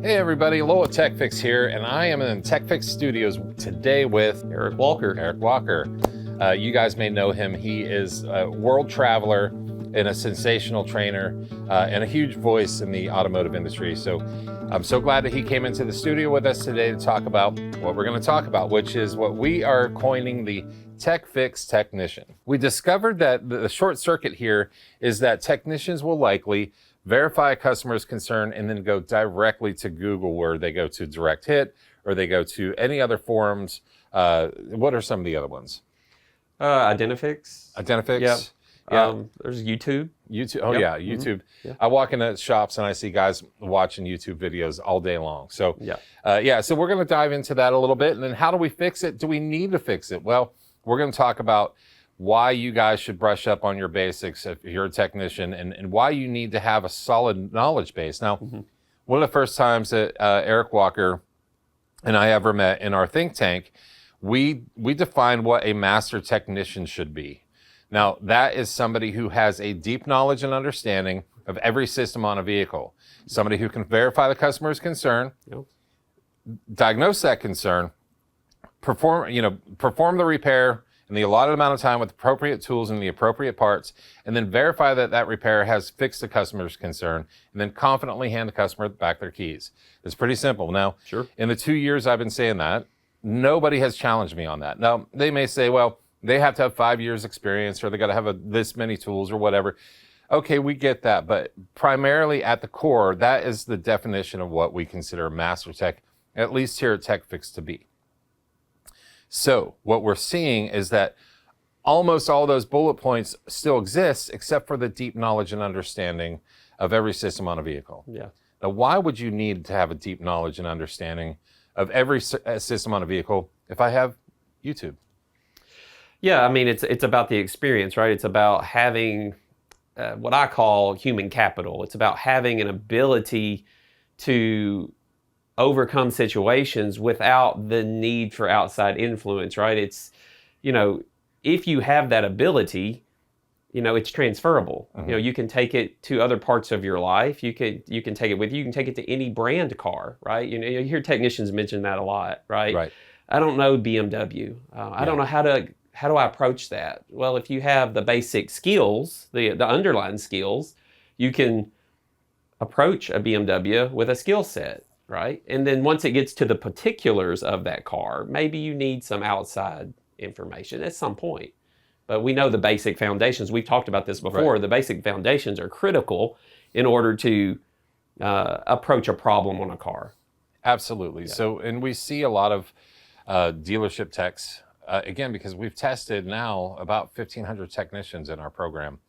Hey everybody, Lowell at TechFix here, and I am in TechFix Studios today with Eric Walker. You guys may know him. He is a world traveler and a sensational trainer and a huge voice in the automotive industry. So I'm so glad that he came into the studio with us today to talk about what we're going to talk about, which is what we are coining the TechFix technician. We discovered that the short circuit here is that technicians will likely verify a customer's concern and then go directly to Google, where they go to Direct Hit or they go to any other forums. What are some of the other ones? Identifix. Identifix? Yeah. There's YouTube. YouTube. Oh, yeah, YouTube. Mm-hmm. Yeah. I walk into shops and I see guys watching YouTube videos all day long. So, so we're going to dive into that a little bit. And then how do we fix it? Do we need to fix it? Well, we're going to talk about why you guys should brush up on your basics if you're a technician, and why you need to have a solid knowledge base. Now, one of the first times that Eric Walker and I ever met in our think tank, we defined what a master technician should be. Now, that is somebody who has a deep knowledge and understanding of every system on a vehicle. Somebody who can verify the customer's concern, diagnose that concern, perform the repair in the allotted amount of time with appropriate tools and the appropriate parts, and then verify that that repair has fixed the customer's concern, and then confidently hand the customer back their keys. It's pretty simple. Now, in the 2 years I've been saying that, nobody has challenged me on that. Now, they may say, well, they have to have 5 years experience, or they got to have this many tools or whatever. Okay, we get that, but primarily at the core, that is the definition of what we consider a master tech, at least here at TechFix, to be. So what we're seeing is that almost all those bullet points still exist, except for the deep knowledge and understanding of every system on a vehicle. Yeah. Now, why would you need to have a deep knowledge and understanding of every system on a vehicle if I have YouTube? Yeah, I mean, it's about the experience, right? It's about having what I call human capital. It's about having an ability to overcome situations without the need for outside influence, right? It's, if you have that ability, it's transferable. You can take it to other parts of your life. You can take it with you. You can take it to any brand car, right? You hear technicians mention that a lot, right? Right. I don't know BMW. I don't know how do I approach that? Well, if you have the basic skills, the underlying skills, you can approach a BMW with a skill set. Right? And then once it gets to the particulars of that car, maybe you need some outside information at some point. But we know the basic foundations. We've talked about this before. Right. The basic foundations are critical in order to approach a problem on a car. Absolutely. Yeah. So, and we see a lot of dealership techs, again, because we've tested now about 1,500 technicians in our program.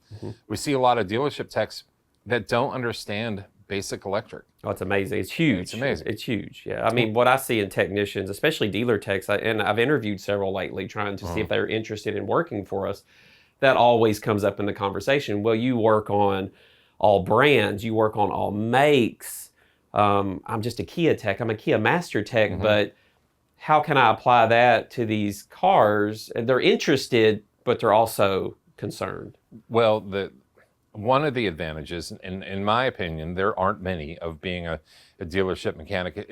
We see a lot of dealership techs that don't understand basic electric. Oh, it's amazing. It's huge. It's amazing. It's huge. Yeah. I mean, what I see in technicians, especially dealer techs, and I've interviewed several lately trying to see if they're interested in working for us, that always comes up in the conversation. Well, you work on all brands, you work on all makes. I'm just a Kia tech. I'm a Kia master tech, but how can I apply that to these cars? And they're interested, but they're also concerned. Well, one of the advantages, in my opinion, there aren't many, of being a dealership mechanic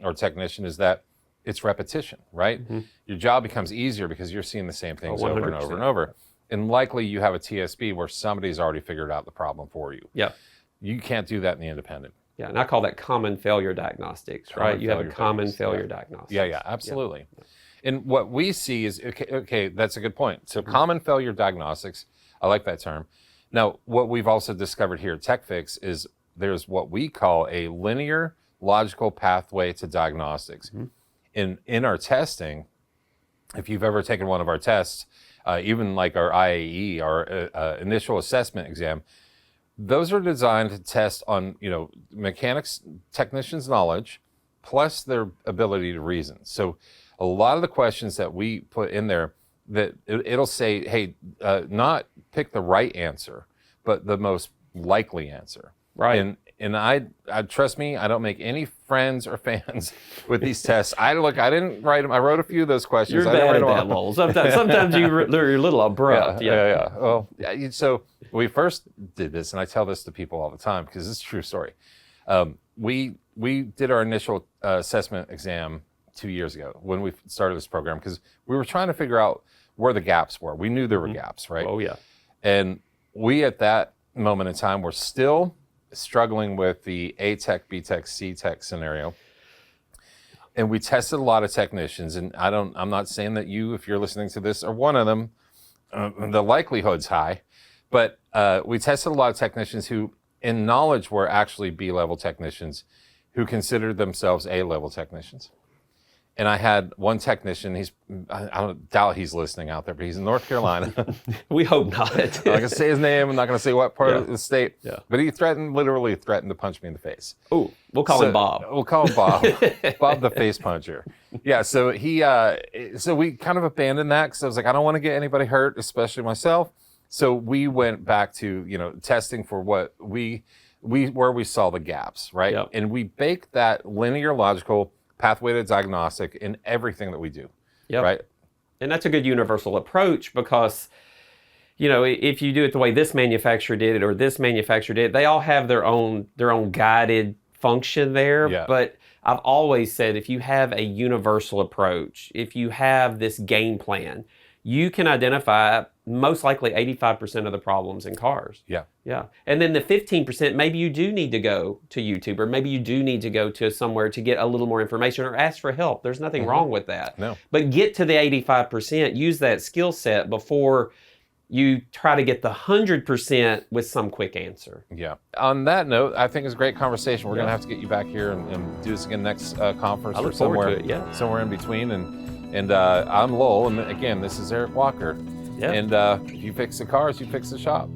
or technician, is that it's repetition, right? Your job becomes easier because you're seeing the same things over and over and over. And likely you have a TSB where somebody's already figured out the problem for you. Yeah. You can't do that in the independent. Yeah, and I call that common failure diagnostics, right? You have a common failure diagnostics. Yeah, absolutely. Yeah. And what we see is, okay, that's a good point. So common failure diagnostics, I like that term. Now, what we've also discovered here at TechFix is there's what we call a linear logical pathway to diagnostics. In our testing, if you've ever taken one of our tests, even like our IAE, our initial assessment exam, those are designed to test on, mechanics, technicians' knowledge, plus their ability to reason. So a lot of the questions that we put in there, that it'll say, hey, not pick the right answer, but the most likely answer. Right. And I trust me, I don't make any friends or fans with these tests. I didn't write them. I wrote a few of those questions. You're bad at that, Lowell. Sometimes you're a little abrupt. Yeah. Well, so we first did this, and I tell this to people all the time because it's a true story. We we did our initial assessment exam 2 years ago when we started this program, because we were trying to figure out where the gaps were. We knew there were gaps, right? Oh, yeah. And we, at that moment in time, were still struggling with the A Tech, B Tech, C Tech scenario. And we tested a lot of technicians, and I'm not saying that you, if you're listening to this, are one of them. The likelihood's high, but we tested a lot of technicians who, in knowledge, were actually B-level technicians who considered themselves A-level technicians. And I had one technician, I don't doubt he's listening out there, but he's in North Carolina. We hope not. I'm not going to say his name. I'm not going to say what part of the state. Yeah. But he literally threatened to punch me in the face. Oh, we'll call him Bob. We'll call him Bob. Bob the face puncher. Yeah, so so we kind of abandoned that because I was like, I don't want to get anybody hurt, especially myself. So we went back to, testing for what where we saw the gaps, right? Yep. And we baked that linear logical pathway to diagnostic in everything that we do. Yep. Right. And that's a good universal approach because, if you do it the way this manufacturer did it or this manufacturer did it, they all have their own guided function there. Yeah. But I've always said, if you have a universal approach, if you have this game plan, you can identify most likely 85% of the problems in cars. Yeah. Yeah. And then the 15%, maybe you do need to go to YouTube, or maybe you do need to go to somewhere to get a little more information or ask for help. There's nothing wrong with that. No. But get to the 85%, use that skill set before you try to get the 100% with some quick answer. Yeah. On that note, I think it's a great conversation. We're going to have to get you back here and do this again next conference. I look or forward somewhere, to it, yeah. somewhere in between. And I'm Lowell, and again, this is Eric Walker. Yeah. And if you fix the cars, you fix the shop.